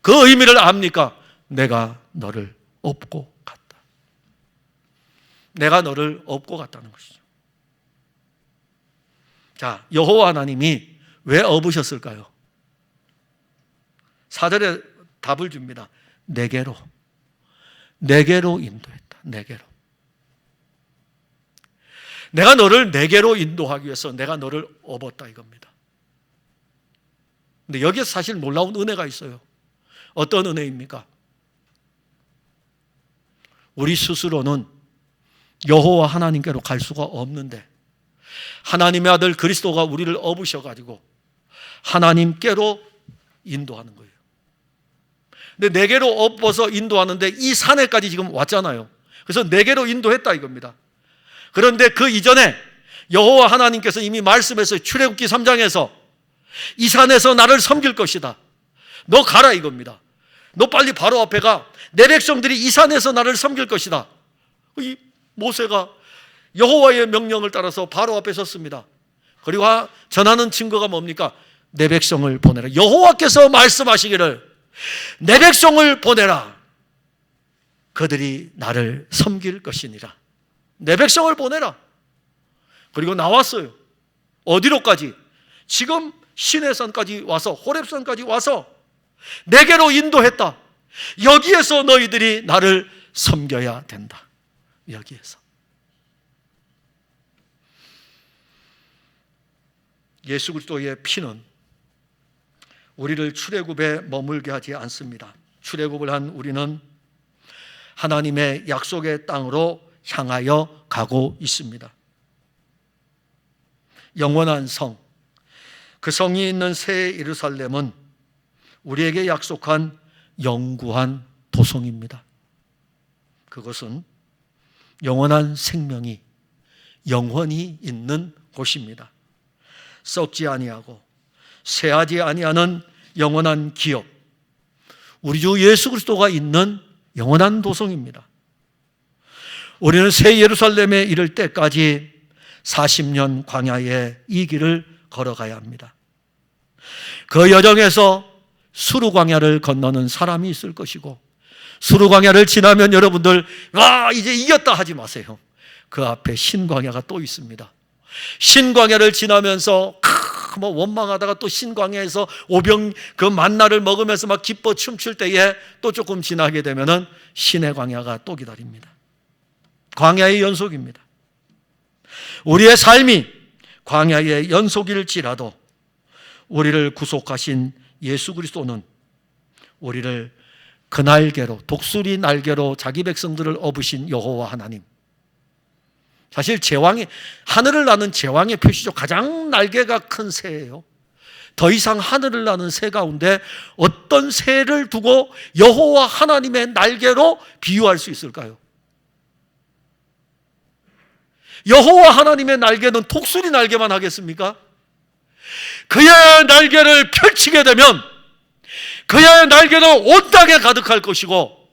그 의미를 압니까? 내가 너를 업고 갔다. 내가 너를 업고 갔다는 것이죠. 자, 여호와 하나님이 왜 업으셨을까요? 4절에 답을 줍니다. 내게로 인도했다. 내게로. 내가 너를 내게로 인도하기 위해서 내가 너를 업었다 이겁니다. 근데 여기에 사실 놀라운 은혜가 있어요. 어떤 은혜입니까? 우리 스스로는 여호와 하나님께로 갈 수가 없는데 하나님의 아들 그리스도가 우리를 업으셔가지고 하나님께로 인도하는 거예요. 근데 내게로 업어서 인도하는데 이 산에까지 지금 왔잖아요. 그래서 내게로 인도했다 이겁니다. 그런데 그 이전에 여호와 하나님께서 이미 말씀했어요. 출애굽기 3장에서 이 산에서 나를 섬길 것이다. 너 가라 이겁니다. 너 빨리 바로 앞에 가. 내 백성들이 이 산에서 나를 섬길 것이다. 이 모세가 여호와의 명령을 따라서 바로 앞에 섰습니다. 그리고 전하는 증거가 뭡니까? 내 백성을 보내라. 여호와께서 말씀하시기를 내 백성을 보내라. 그들이 나를 섬길 것이니라. 내 백성을 보내라. 그리고 나왔어요. 어디로까지? 지금 시내산까지 와서 호렙산까지 와서 내게로 인도했다. 여기에서 너희들이 나를 섬겨야 된다. 여기에서. 예수 그리스도의 피는 우리를 출애굽에 머물게 하지 않습니다. 출애굽을 한 우리는 하나님의 약속의 땅으로 향하여 가고 있습니다. 영원한 성, 그 성이 있는 새 예루살렘은 우리에게 약속한 영구한 도성입니다. 그것은 영원한 생명이 영원히 있는 곳입니다. 썩지 아니하고 쇠하지 아니하는 영원한 기업, 우리 주 예수 그리스도가 있는 영원한 도성입니다. 우리는 새 예루살렘에 이를 때까지 40년 광야의 이 길을 걸어가야 합니다. 그 여정에서 수르 광야를 건너는 사람이 있을 것이고, 수르 광야를 지나면 여러분들 와 이제 이겼다 하지 마세요. 그 앞에 신광야가 또 있습니다. 신광야를 지나면서 원망하다가 또 신광야에서 오병 그 만나를 먹으면서 막 기뻐 춤출 때에 또 조금 지나게 되면은 신의 광야가 또 기다립니다. 광야의 연속입니다. 우리의 삶이 광야의 연속일지라도 우리를 구속하신 예수 그리스도는 우리를 그 날개로, 독수리 날개로 자기 백성들을 업으신 여호와 하나님, 사실 제왕의, 하늘을 나는 제왕의 표시죠. 가장 날개가 큰 새예요. 더 이상 하늘을 나는 새 가운데 어떤 새를 두고 여호와 하나님의 날개로 비유할 수 있을까요? 여호와 하나님의 날개는 독수리 날개만 하겠습니까? 그의 날개를 펼치게 되면 그의 날개는 온 땅에 가득할 것이고,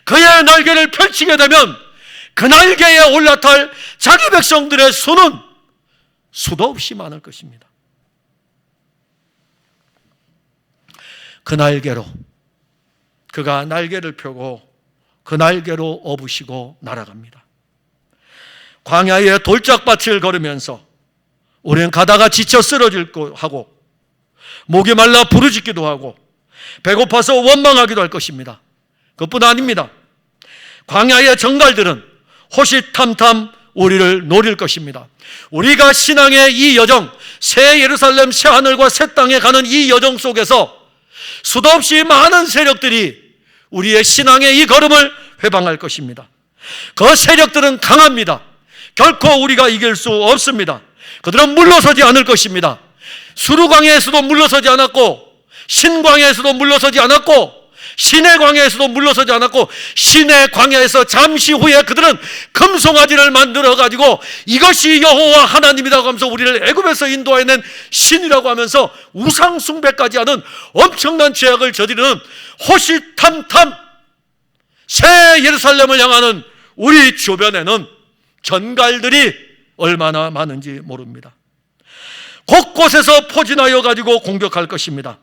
그의 날개를 펼치게 되면 그 날개에 올라탈 자기 백성들의 수는 수도 없이 많을 것입니다. 그 날개로, 그가 날개를 펴고 그 날개로 업으시고 날아갑니다. 광야의 돌짝밭을 걸으면서 우리는 가다가 지쳐 쓰러질고 하고, 목이 말라 부르짖기도 하고, 배고파서 원망하기도 할 것입니다. 그뿐 아닙니다. 광야의 정갈들은 호시탐탐 우리를 노릴 것입니다. 우리가 신앙의 이 여정, 새 예루살렘, 새 하늘과 새 땅에 가는 이 여정 속에서 수도 없이 많은 세력들이 우리의 신앙의 이 걸음을 회방할 것입니다. 그 세력들은 강합니다. 결코 우리가 이길 수 없습니다. 그들은 물러서지 않을 것입니다. 수르광야에서도 물러서지 않았고, 신광야에서도 물러서지 않았고, 신의 광야에서도 물러서지 않았고, 신의 광야에서 잠시 후에 그들은 금송아지를 만들어가지고 이것이 여호와 하나님이라고 하면서 우리를 애굽에서 인도해낸 신이라고 하면서 우상 숭배까지 하는 엄청난 죄악을 저지르는 호시탐탐 새 예루살렘을 향하는 우리 주변에는 전갈들이 얼마나 많은지 모릅니다. 곳곳에서 포진하여 가지고 공격할 것입니다.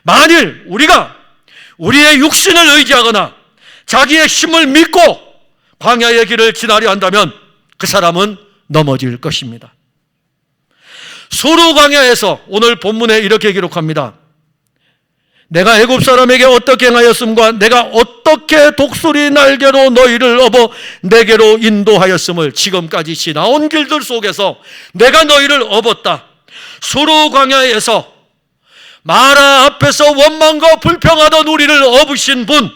만일 우리가 우리의 육신을 의지하거나 자기의 힘을 믿고 광야의 길을 지나려 한다면 그 사람은 넘어질 것입니다. 수르 광야에서 오늘 본문에 이렇게 기록합니다. 내가 애굽 사람에게 어떻게 행하였음과 내가 어떻게 독수리 날개로 너희를 업어 내게로 인도하였음을 지금까지 지나온 길들 속에서 내가 너희를 업었다. 수르 광야에서 마라 앞에서 원망과 불평하던 우리를 업으신 분,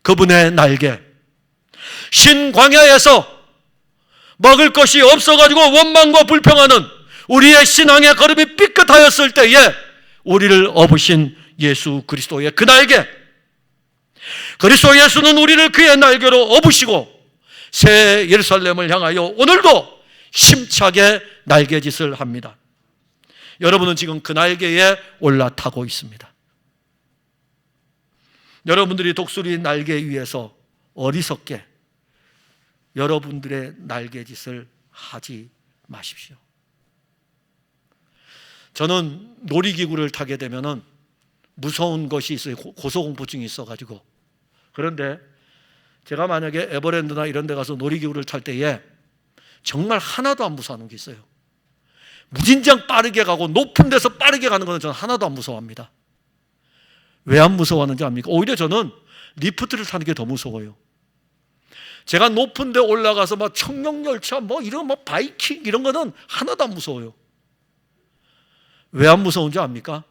그분의 날개, 신광야에서 먹을 것이 없어가지고 원망과 불평하는 우리의 신앙의 걸음이 삐끗하였을 때에 우리를 업으신 예수 그리스도의 그 날개, 그리스도 예수는 우리를 그의 날개로 업으시고 새 예루살렘을 향하여 오늘도 힘차게 날개짓을 합니다. 여러분은 지금 그 날개에 올라타고 있습니다. 여러분들이 독수리 날개 위에서 어리석게 여러분들의 날개짓을 하지 마십시오. 저는 놀이기구를 타게 되면은 무서운 것이 있어요. 고소공포증이 있어가지고. 그런데 제가 만약에 에버랜드나 이런 데 가서 놀이기구를 탈 때에 정말 하나도 안 무서워하는 게 있어요. 무진장 빠르게 가고 높은 데서 빠르게 가는 것은 저는 하나도 안 무서워합니다. 왜 안 무서워하는지 압니까? 오히려 저는 리프트를 타는 게 더 무서워요. 제가 높은 데 올라가서 막 청룡열차 이런 바이킹 이런 거는 하나도 안 무서워요. 왜 안 무서운지 압니까?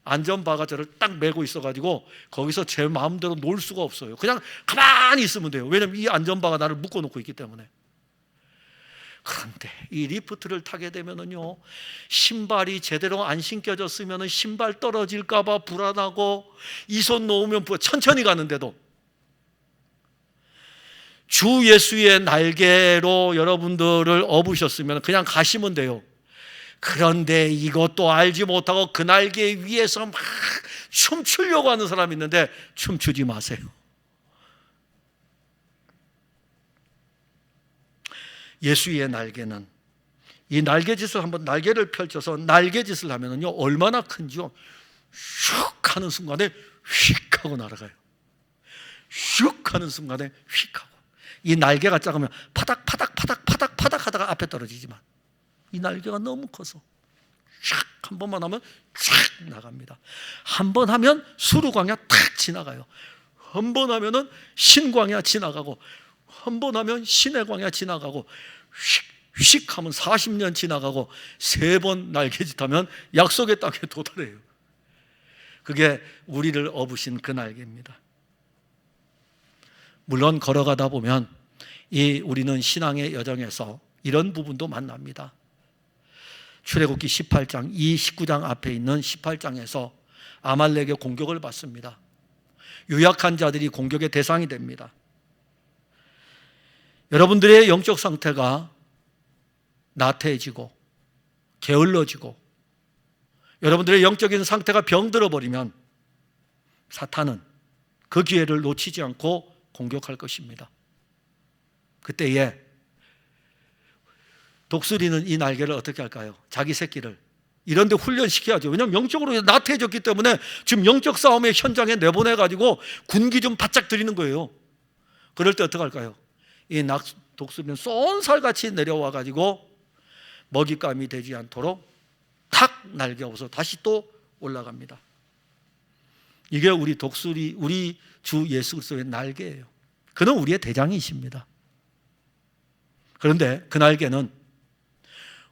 안전바가 저를 딱 메고 있어가지고 거기서 제 마음대로 놀 수가 없어요. 그냥 가만히 있으면 돼요. 왜냐하면 이 안전바가 나를 묶어놓고 있기 때문에. 그런데 이 리프트를 타게 되면은요, 신발이 제대로 안 신겨졌으면 신발 떨어질까봐 불안하고, 이 손 놓으면 천천히 가는데도 주 예수의 날개로 여러분들을 업으셨으면 그냥 가시면 돼요. 그런데 이것도 알지 못하고 그 날개 위에서 막 춤추려고 하는 사람이 있는데 춤추지 마세요. 예수의 날개는, 이 날개짓을 한번 날개를 펼쳐서 날개짓을 하면은요 얼마나 큰지요. 슉 하는 순간에 휙 하고 날아가요. 슉 하는 순간에 휙 하고. 이 날개가 작으면 파닥 하다가 앞에 떨어지지만 이 날개가 너무 커서 샥 한 번만 하면 샥 나갑니다. 한 번 하면 수루광야 탁 지나가요. 한 번 하면은 신광야 지나가고, 한 번 하면 신의 광야 지나가고, 휙 하면 40년 지나가고, 3번 날개짓하면 약속의 땅에 도달해요. 그게 우리를 업으신 그 날개입니다. 물론 걸어가다 보면 우리는 신앙의 여정에서 이런 부분도 만납니다. 출애굽기 18장, 이 19장 앞에 있는 18장에서 아말렉의 공격을 받습니다. 유약한 자들이 공격의 대상이 됩니다. 여러분들의 영적 상태가 나태해지고 게을러지고 여러분들의 영적인 상태가 병들어 버리면 사탄은 그 기회를 놓치지 않고 공격할 것입니다. 그때에 독수리는 이 날개를 어떻게 할까요? 자기 새끼를 이런 데 훈련시켜야죠. 왜냐하면 영적으로 나태해졌기 때문에 지금 영적 싸움의 현장에 내보내가지고 군기 좀 바짝 들이는 거예요. 그럴 때 어떻게 할까요? 이 독수리는 쏜살같이 내려와가지고 먹잇감이 되지 않도록 탁 날개 없어 다시 또 올라갑니다. 이게 우리 독수리, 우리 주 예수 그리스도의 날개예요. 그는 우리의 대장이십니다. 그런데 그 날개는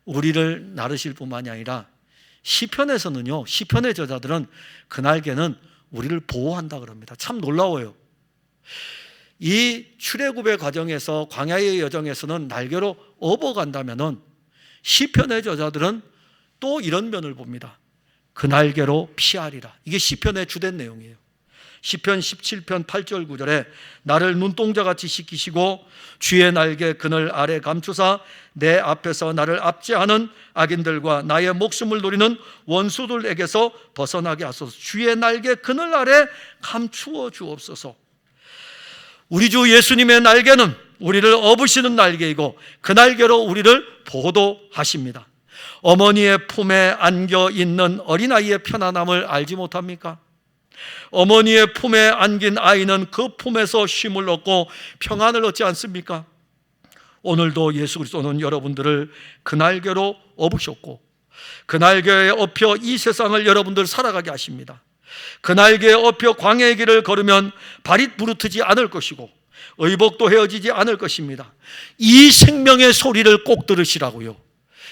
우리를 나르실 뿐만이 아니라 시편에서는요, 시편의 저자들은 그 날개는 우리를 보호한다 그럽니다. 참 놀라워요. 이 출애굽의 과정에서, 광야의 여정에서는 날개로 업어간다면은 시편의 저자들은 또 이런 면을 봅니다. 그 날개로 피하리라. 이게 시편의 주된 내용이에요. 시편 17편 8절 9절에 나를 눈동자같이 씻기시고 주의 날개 그늘 아래 감추사 내 앞에서 나를 압제하는 악인들과 나의 목숨을 노리는 원수들에게서 벗어나게 하소서. 주의 날개 그늘 아래 감추어 주옵소서. 우리 주 예수님의 날개는 우리를 업으시는 날개이고 그 날개로 우리를 보호하십니다. 어머니의 품에 안겨 있는 어린아이의 편안함을 알지 못합니까? 어머니의 품에 안긴 아이는 그 품에서 쉼을 얻고 평안을 얻지 않습니까? 오늘도 예수 그리스도는 여러분들을 그 날개로 업으셨고 그 날개에 업혀 이 세상을 여러분들 살아가게 하십니다. 그 날개에 업혀 광야의 길을 걸으면 발이 부르트지 않을 것이고 의복도 헤어지지 않을 것입니다. 이 생명의 소리를 꼭 들으시라고요.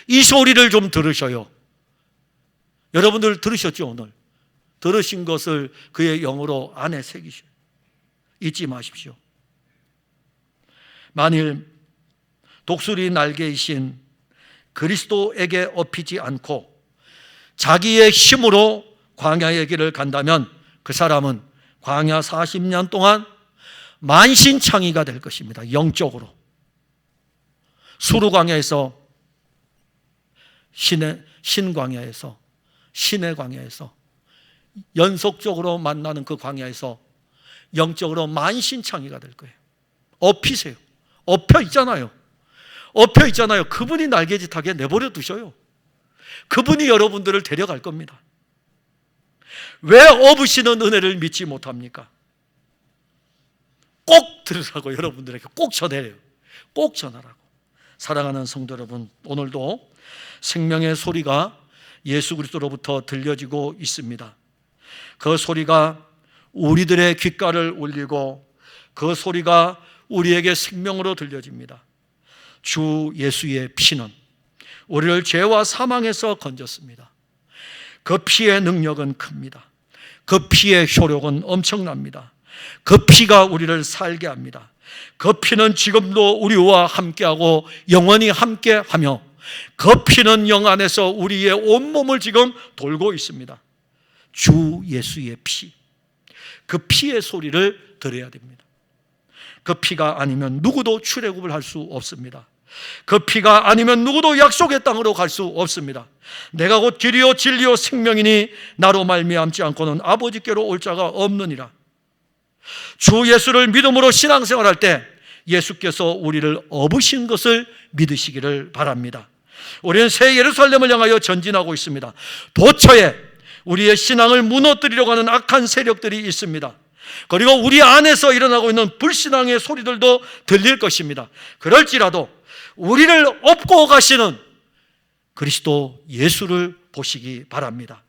이 소리를 좀 들으셔요. 여러분들 들으셨죠? 오늘 들으신 것을 그의 영으로 안에 새기셔요. 잊지 마십시오. 만일 독수리 날개이신 그리스도에게 업히지 않고 자기의 힘으로 광야의 길을 간다면 그 사람은 광야 40년 동안 만신창이가 될 것입니다. 영적으로. 수르광야에서 신광야에서 신의 광야에서 연속적으로 만나는 그 광야에서 영적으로 만신창이가 될 거예요. 업히세요. 업혀 있잖아요. 업혀 있잖아요. 그분이 날개짓하게 내버려 두셔요. 그분이 여러분들을 데려갈 겁니다. 왜 업으시는 은혜를 믿지 못합니까? 꼭 들으라고 여러분들에게 꼭 전해요. 꼭 전하라고. 사랑하는 성도 여러분, 오늘도 생명의 소리가 예수 그리스도로부터 들려지고 있습니다. 그 소리가 우리들의 귓가를 울리고 그 소리가 우리에게 생명으로 들려집니다. 주 예수의 피는 우리를 죄와 사망에서 건졌습니다. 그 피의 능력은 큽니다. 그 피의 효력은 엄청납니다. 그 피가 우리를 살게 합니다. 그 피는 지금도 우리와 함께하고 영원히 함께하며 그 피는 영 안에서 우리의 온몸을 지금 돌고 있습니다. 주 예수의 피, 그 피의 소리를 들어야 됩니다. 그 피가 아니면 누구도 출애굽을 할 수 없습니다. 그 피가 아니면 누구도 약속의 땅으로 갈 수 없습니다. 내가 곧 길이요 진리요 생명이니 나로 말미암지 않고는 아버지께로 올 자가 없느니라. 주 예수를 믿음으로 신앙생활할 때 예수께서 우리를 업으신 것을 믿으시기를 바랍니다. 우리는 새 예루살렘을 향하여 전진하고 있습니다. 도처에 우리의 신앙을 무너뜨리려고 하는 악한 세력들이 있습니다. 그리고 우리 안에서 일어나고 있는 불신앙의 소리들도 들릴 것입니다. 그럴지라도 우리를 업고 가시는 그리스도 예수를 보시기 바랍니다.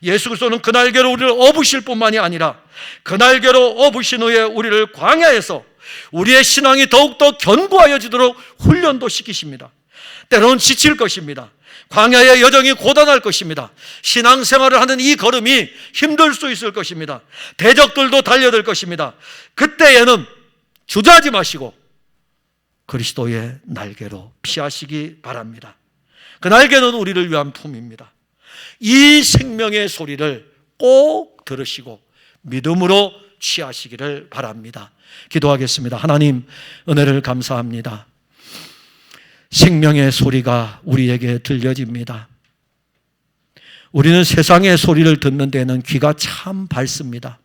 예수 그리스도는 그 날개로 우리를 업으실 뿐만이 아니라 그 날개로 업으신 후에 우리를 광야에서 우리의 신앙이 더욱더 견고하여지도록 훈련도 시키십니다. 때로는 지칠 것입니다. 광야의 여정이 고단할 것입니다. 신앙생활을 하는 이 걸음이 힘들 수 있을 것입니다. 대적들도 달려들 것입니다. 그때에는 주저하지 마시고 그리스도의 날개로 피하시기 바랍니다. 그 날개는 우리를 위한 품입니다. 이 생명의 소리를 꼭 들으시고 믿음으로 취하시기를 바랍니다. 기도하겠습니다. 하나님, 은혜를 감사합니다. 생명의 소리가 우리에게 들려집니다. 우리는 세상의 소리를 듣는 데는 귀가 참 밝습니다.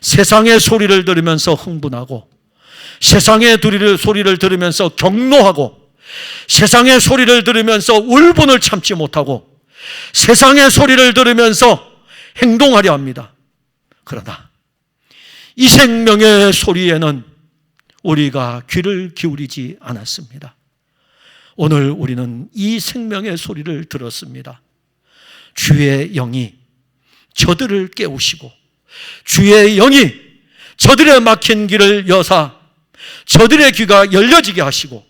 세상의 소리를 들으면서 흥분하고, 세상의 소리를 들으면서 경노하고, 세상의 소리를 들으면서 울분을 참지 못하고, 세상의 소리를 들으면서 행동하려 합니다. 그러나 이 생명의 소리에는 우리가 귀를 기울이지 않았습니다. 오늘 우리는 이 생명의 소리를 들었습니다. 주의 영이 저들을 깨우시고 주의 영이 저들의 막힌 길을 여사 저들의 귀가 열려지게 하시고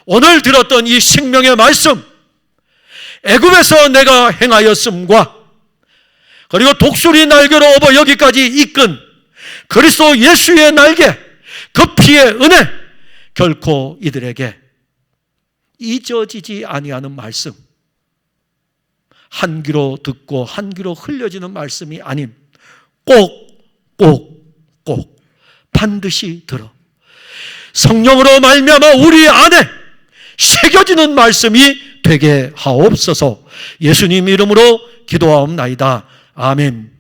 오늘 들었던 이 생명의 말씀, 애굽에서 내가 행하였음과 그리고 독수리 날개로 업어 여기까지 이끈 그리스도 예수의 날개, 그 피의 은혜, 결코 이들에게 잊어지지 아니하는 말씀, 한 귀로 듣고 한 귀로 흘려지는 말씀이 아닌 꼭 반드시 들어 성령으로 말미암아 우리 안에 새겨지는 말씀이 되게 하옵소서. 예수님 이름으로 기도하옵나이다. 아멘.